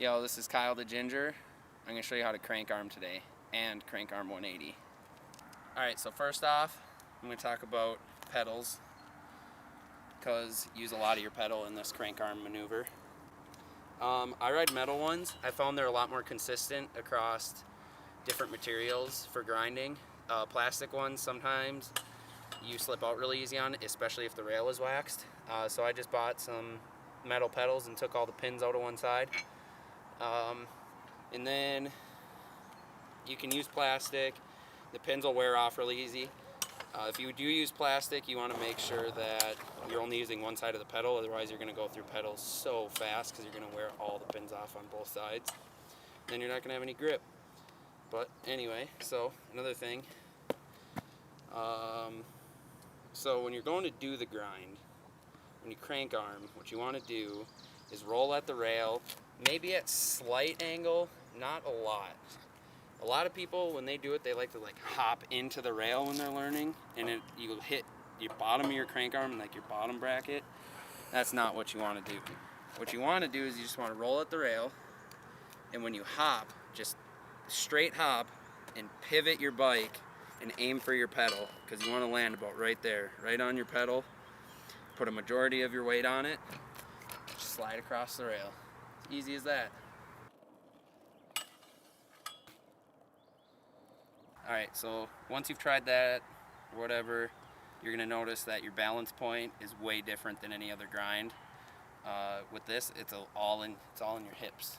Yo, this is Kyle the Ginger. I'm going to show you how to crank arm today and crank arm 180. Alright, so first off, I'm going to talk about pedals because you use a lot of your pedal in this crank arm maneuver. I ride metal ones. I found they're a lot more consistent across different materials for grinding. Plastic ones, sometimes you slip out really easy on it, especially if the rail is waxed. So I just bought some metal pedals and took all the pins out of one side. And then you can use plastic. The pins will wear off really easy. If you do use plastic, you want to make sure that you're only using one side of the pedal, otherwise you're going to go through pedals so fast because you're going to wear all the pins off on both sides. Then you're not going to have any grip. But anyway, so another thing. So when you're going to do the grind, when you crank arm, what you want to do is roll at the rail, maybe at slight angle, not a lot. A lot of people, when they do it, they like to hop into the rail when they're learning, and you hit your bottom of your crank arm, like your bottom bracket. That's not what you want to do. What you want to do is you just want to roll at the rail, and when you hop, just straight hop and pivot your bike and aim for your pedal, because you want to land about right there, right on your pedal. Put a majority of your weight on it, just slide across the rail. Easy as that. Alright, so once you've tried that, or whatever, you're going to notice that your balance point is way different than any other grind. With this, it's all in your hips.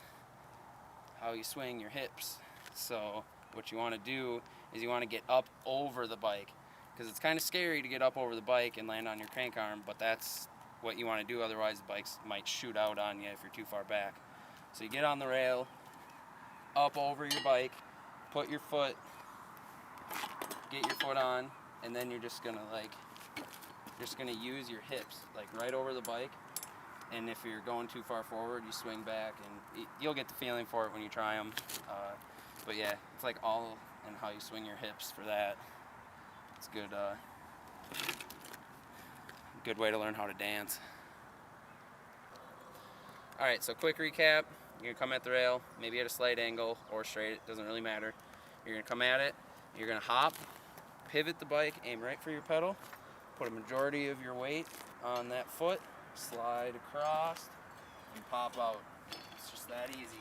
How you swing your hips. So what you want to do is you want to get up over the bike, because it's kind of scary to get up over the bike and land on your crank arm, but that's what you want to do, otherwise the bikes might shoot out on you if you're too far back. So you get on the rail, up over your bike, put your foot, get your foot on, and then you're just gonna use your hips right over the bike. And if you're going too far forward, you swing back, and you'll get the feeling for it when you try them. But yeah, it's all in how you swing your hips for that. It's good way to learn how to dance. All right, so quick recap. You're gonna come at the rail, maybe at a slight angle or straight, it doesn't really matter. You're gonna come at it, you're gonna hop, pivot the bike, aim right for your pedal, put a majority of your weight on that foot, slide across, and pop out. It's just that easy.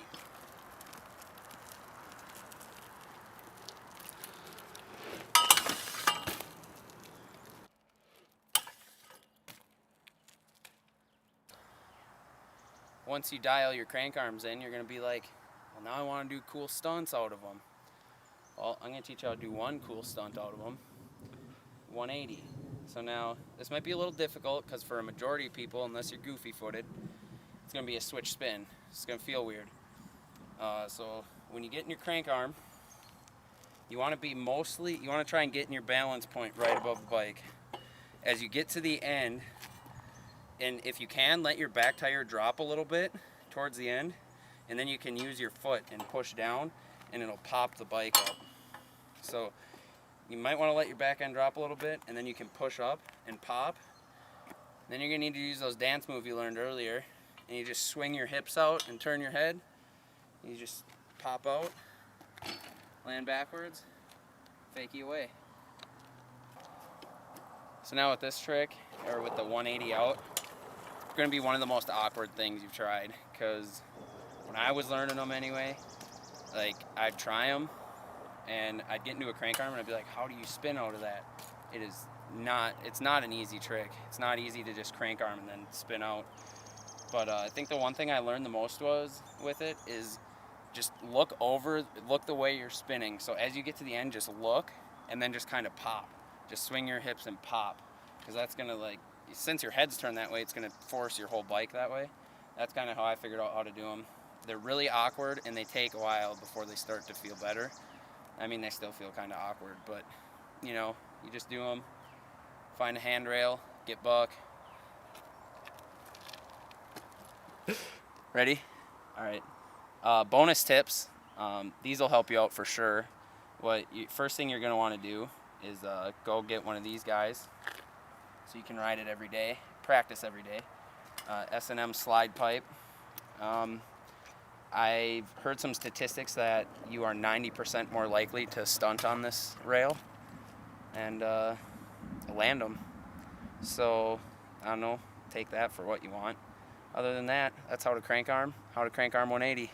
Once you dial your crank arms in, you're gonna be like, well, now I wanna do cool stunts out of them. Well, I'm gonna teach you how to do one cool stunt out of them, 180. So now, this might be a little difficult because for a majority of people, unless you're goofy footed, it's gonna be a switch spin. It's gonna feel weird. So when you get in your crank arm, you wanna try and get in your balance point right above the bike. As you get to the end, and if you can, let your back tire drop a little bit towards the end, and then you can use your foot and push down, and it'll pop the bike up. So you might want to let your back end drop a little bit, and then you can push up and pop. Then you're going to need to use those dance moves you learned earlier, and you just swing your hips out and turn your head. You just pop out, land backwards, fakie away. So now with this trick, or with the 180 out, it's going to be one of the most awkward things you've tried, because when I was learning them anyway, I'd try them, and I'd get into a crank arm, and I'd be like, how do you spin out of that? It's not an easy trick. It's not easy to just crank arm and then spin out. But I think the one thing I learned the most with it is just look the way you're spinning. So as you get to the end, just look, and then just kind of pop. Just swing your hips and pop, because that's gonna since your head's turned that way, it's gonna force your whole bike that way. That's kind of how I figured out how to do them. They're really awkward, and they take a while before they start to feel better. I mean, they still feel kind of awkward, but you just do them. Find a handrail, get buck. Ready? All right. Bonus tips. These will help you out for sure. First thing you're gonna want to do is go get one of these guys, so you can ride it every day, practice every day. S&M slide pipe. I've heard some statistics that you are 90% more likely to stunt on this rail and land them. So, I don't know, take that for what you want. Other than that, that's how to crank arm 180.